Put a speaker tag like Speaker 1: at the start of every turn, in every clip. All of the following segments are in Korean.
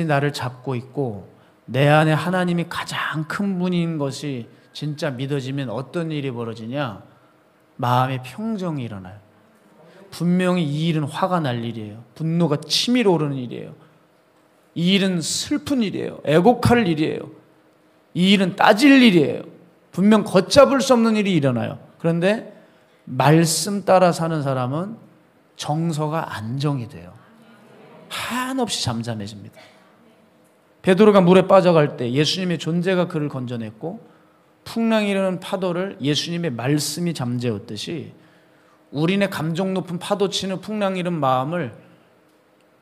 Speaker 1: 나를 잡고 있고 내 안에 하나님이 가장 큰 분인 것이 진짜 믿어지면 어떤 일이 벌어지냐? 마음의 평정이 일어나요. 분명히 이 일은 화가 날 일이에요. 분노가 치밀어 오르는 일이에요. 이 일은 슬픈 일이에요. 애곡할 일이에요. 이 일은 따질 일이에요. 분명 걷잡을 수 없는 일이 일어나요. 그런데 말씀 따라 사는 사람은 정서가 안정이 돼요. 한없이 잠잠해집니다. 베드로가 물에 빠져갈 때 예수님의 존재가 그를 건져냈고 풍랑이 일어나는 파도를 예수님의 말씀이 잠재웠듯이 우리네 감정 높은 파도 치는 풍랑 일은 마음을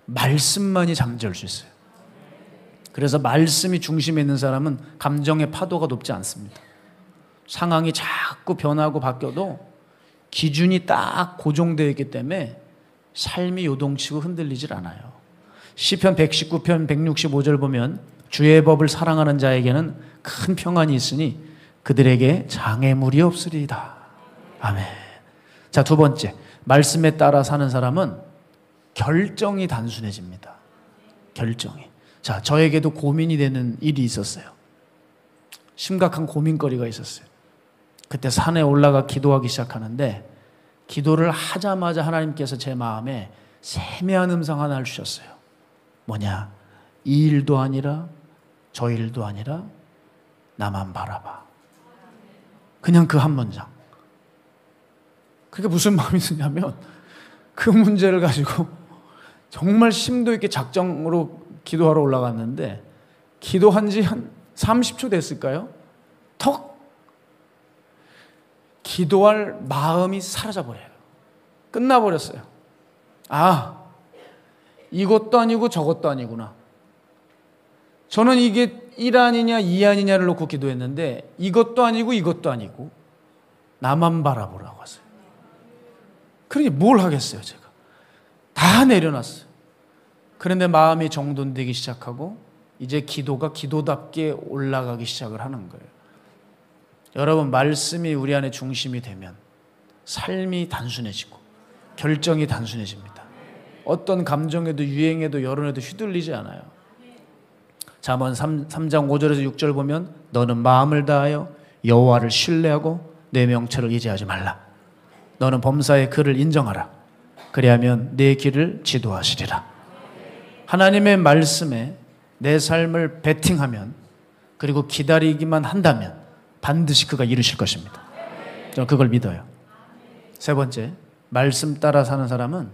Speaker 1: 말씀만이 잠재울 수 있어요. 그래서 말씀이 중심에 있는 사람은 감정의 파도가 높지 않습니다. 상황이 자꾸 변하고 바뀌어도 기준이 딱 고정되어 있기 때문에 삶이 요동치고 흔들리질 않아요. 시편 119편 165절 보면 주의 법을 사랑하는 자에게는 큰 평안이 있으니 그들에게 장애물이 없으리이다. 아멘. 자, 두 번째, 말씀에 따라 사는 사람은 결정이 단순해집니다. 결정이. 자, 저에게도 고민이 되는 일이 있었어요. 심각한 고민거리가 있었어요. 그때 산에 올라가 기도하기 시작하는데 기도를 하자마자 하나님께서 제 마음에 세미한 음성 하나를 주셨어요. 뭐냐? 이 일도 아니라 저 일도 아니라 나만 바라봐. 그냥 그 한 문장. 그게 무슨 마음이 드냐면 그 문제를 가지고 정말 심도 있게 작정으로 기도하러 올라갔는데 기도한 지 한 30초 됐을까요? 턱! 기도할 마음이 사라져버려요. 끝나버렸어요. 아, 이것도 아니고 저것도 아니구나. 저는 이게 1안이냐 2안이냐를 놓고 기도했는데 이것도 아니고 이것도 아니고 나만 바라보라고 하세요. 그러니 뭘 하겠어요, 제가. 다 내려놨어요. 그런데 마음이 정돈되기 시작하고 이제 기도가 기도답게 올라가기 시작을 하는 거예요. 여러분, 말씀이 우리 안에 중심이 되면 삶이 단순해지고 결정이 단순해집니다. 어떤 감정에도 유행에도 여론에도 휘둘리지 않아요. 잠언 3장 5절에서 6절 보면 너는 마음을 다하여 여호와를 신뢰하고 내 명철을 의지하지 말라. 너는 범사의 그를 인정하라. 그리하면 내 길을 지도하시리라. 하나님의 말씀에 내 삶을 베팅하면 그리고 기다리기만 한다면 반드시 그가 이루실 것입니다. 저는 그걸 믿어요. 세 번째, 말씀 따라 사는 사람은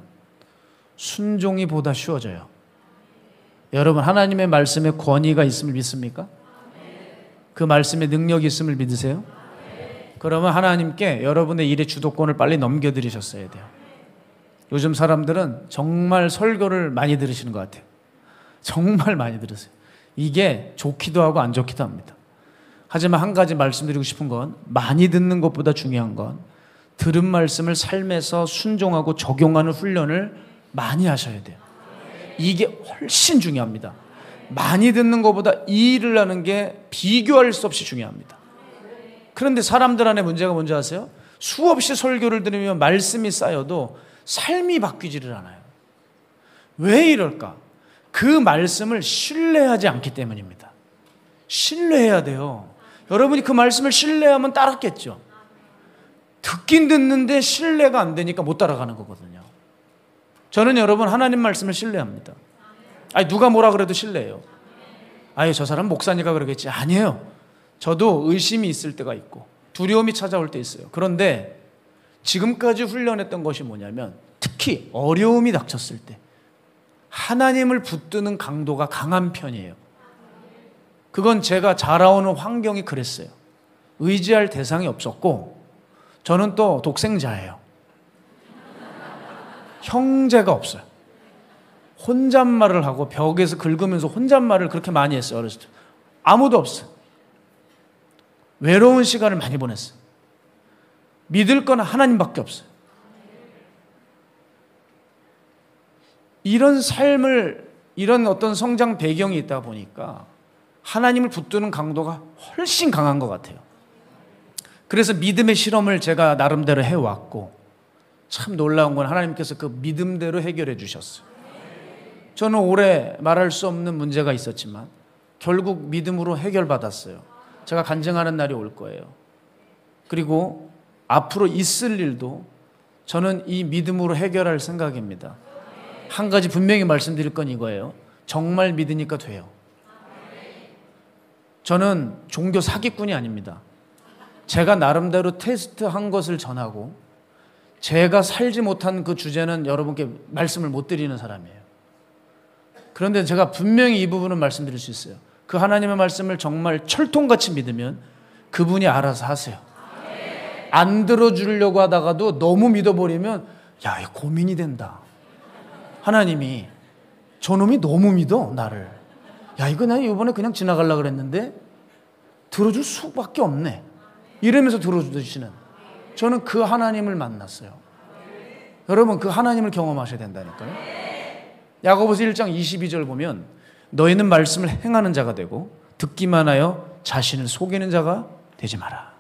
Speaker 1: 순종이 보다 쉬워져요. 여러분, 하나님의 말씀에 권위가 있음을 믿습니까? 그 말씀에 능력이 있음을 믿으세요? 그러면 하나님께 여러분의 일의 주도권을 빨리 넘겨드리셨어야 돼요. 요즘 사람들은 정말 설교를 많이 들으시는 것 같아요. 정말 많이 들으세요. 이게 좋기도 하고 안 좋기도 합니다. 하지만 한 가지 말씀드리고 싶은 건 많이 듣는 것보다 중요한 건 들은 말씀을 삶에서 순종하고 적용하는 훈련을 많이 하셔야 돼요. 이게 훨씬 중요합니다. 많이 듣는 것보다 이 일을 하는 게 비교할 수 없이 중요합니다. 그런데 사람들 안에 문제가 뭔지 아세요? 수없이 설교를 들으면 말씀이 쌓여도 삶이 바뀌지를 않아요. 왜 이럴까? 그 말씀을 신뢰하지 않기 때문입니다. 신뢰해야 돼요. 여러분이 그 말씀을 신뢰하면 따랐겠죠. 듣긴 듣는데 신뢰가 안 되니까 못 따라가는 거거든요. 저는 여러분 하나님 말씀을 신뢰합니다. 아니, 누가 뭐라 그래도 신뢰해요. 아니, 저 사람 목사니까 그러겠지. 아니에요. 저도 의심이 있을 때가 있고 두려움이 찾아올 때 있어요. 그런데 지금까지 훈련했던 것이 뭐냐면 특히 어려움이 닥쳤을 때 하나님을 붙드는 강도가 강한 편이에요. 그건 제가 자라오는 환경이 그랬어요. 의지할 대상이 없었고 저는 또 독생자예요. 형제가 없어요. 혼잣말을 하고 벽에서 긁으면서 혼잣말을 그렇게 많이 했어요. 어렸을 때. 아무도 없어요. 외로운 시간을 많이 보냈어요. 믿을 건 하나님밖에 없어요. 이런 삶을, 이런 어떤 성장 배경이 있다 보니까 하나님을 붙드는 강도가 훨씬 강한 것 같아요. 그래서 믿음의 실험을 제가 나름대로 해왔고 참 놀라운 건 하나님께서 그 믿음대로 해결해 주셨어요. 저는 오래 말할 수 없는 문제가 있었지만 결국 믿음으로 해결받았어요. 제가 간증하는 날이 올 거예요. 그리고 앞으로 있을 일도 저는 이 믿음으로 해결할 생각입니다. 한 가지 분명히 말씀드릴 건 이거예요. 정말 믿으니까 돼요. 저는 종교 사기꾼이 아닙니다. 제가 나름대로 테스트한 것을 전하고 제가 살지 못한 그 주제는 여러분께 말씀을 못 드리는 사람이에요. 그런데 제가 분명히 이 부분은 말씀드릴 수 있어요. 그 하나님의 말씀을 정말 철통같이 믿으면 그분이 알아서 하세요. 안 들어주려고 하다가도 너무 믿어버리면 야, 이거 고민이 된다. 하나님이 저놈이 너무 믿어 나를. 야, 이거 나 이번에 그냥 지나가려고 그랬는데 들어줄 수밖에 없네. 이러면서 들어주시는 저는 그 하나님을 만났어요. 여러분 그 하나님을 경험하셔야 된다니까요. 야고보서 1장 22절 보면 너희는 말씀을 행하는 자가 되고 듣기만 하여 자신을 속이는 자가 되지 마라.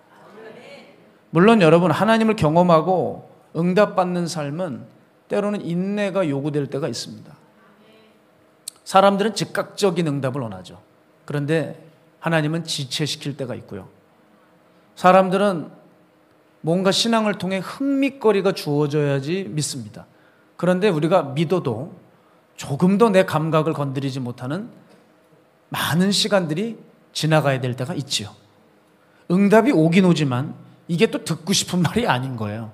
Speaker 1: 물론 여러분 하나님을 경험하고 응답받는 삶은 때로는 인내가 요구될 때가 있습니다. 사람들은 즉각적인 응답을 원하죠. 그런데 하나님은 지체시킬 때가 있고요. 사람들은 뭔가 신앙을 통해 흥미거리가 주어져야지 믿습니다. 그런데 우리가 믿어도 조금도 내 감각을 건드리지 못하는 많은 시간들이 지나가야 될 때가 있지요. 응답이 오긴 오지만 이게 또 듣고 싶은 말이 아닌 거예요.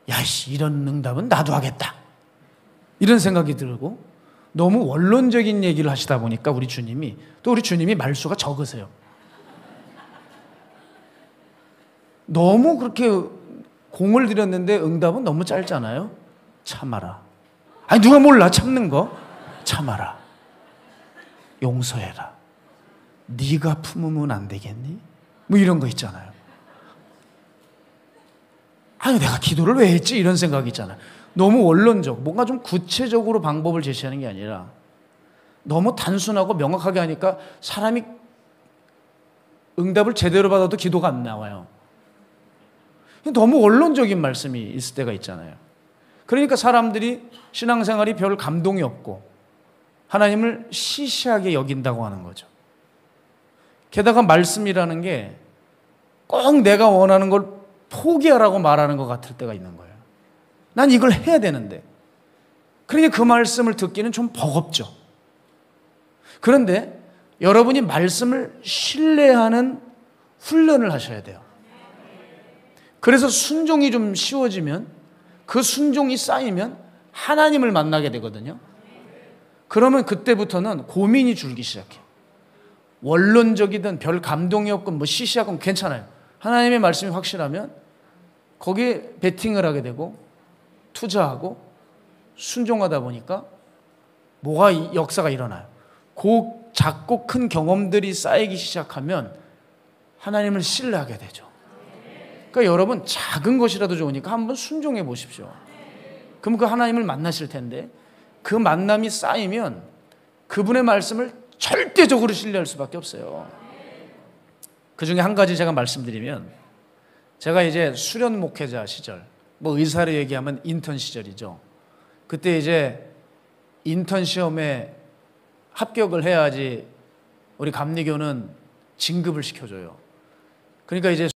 Speaker 1: 야, 이런 응답은 나도 하겠다. 이런 생각이 들고 너무 원론적인 얘기를 하시다 보니까 우리 주님이 말수가 적으세요. 너무 그렇게 공을 들였는데 응답은 너무 짧잖아요. 참아라. 아니 누가 몰라 참는 거? 참아라. 용서해라. 네가 품으면 안 되겠니? 뭐 이런 거 있잖아요. 아니 내가 기도를 왜 했지? 이런 생각이 있잖아요. 너무 원론적, 뭔가 좀 구체적으로 방법을 제시하는 게 아니라 너무 단순하고 명확하게 하니까 사람이 응답을 제대로 받아도 기도가 안 나와요. 너무 원론적인 말씀이 있을 때가 있잖아요. 그러니까 사람들이 신앙생활이 별 감동이 없고 하나님을 시시하게 여긴다고 하는 거죠. 게다가 말씀이라는 게 꼭 내가 원하는 걸 포기하라고 말하는 것 같을 때가 있는 거예요. 난 이걸 해야 되는데. 그러니까 그 말씀을 듣기는 좀 버겁죠. 그런데 여러분이 말씀을 신뢰하는 훈련을 하셔야 돼요. 그래서 순종이 좀 쉬워지면 그 순종이 쌓이면 하나님을 만나게 되거든요. 그러면 그때부터는 고민이 줄기 시작해요. 원론적이든 별 감동이 없건 뭐 시시하건 괜찮아요. 하나님의 말씀이 확실하면 거기에 베팅을 하게 되고 투자하고 순종하다 보니까 뭐가 역사가 일어나요. 그 작고 큰 경험들이 쌓이기 시작하면 하나님을 신뢰하게 되죠. 그러니까 여러분 작은 것이라도 좋으니까 한번 순종해 보십시오. 그럼 그 하나님을 만나실 텐데 그 만남이 쌓이면 그분의 말씀을 절대적으로 신뢰할 수밖에 없어요. 그 중에 한 가지 제가 말씀드리면 제가 이제 수련 목회자 시절, 뭐 의사로 얘기하면 인턴 시절이죠. 그때 이제 인턴 시험에 합격을 해야지 우리 감리교는 진급을 시켜줘요. 그러니까 이제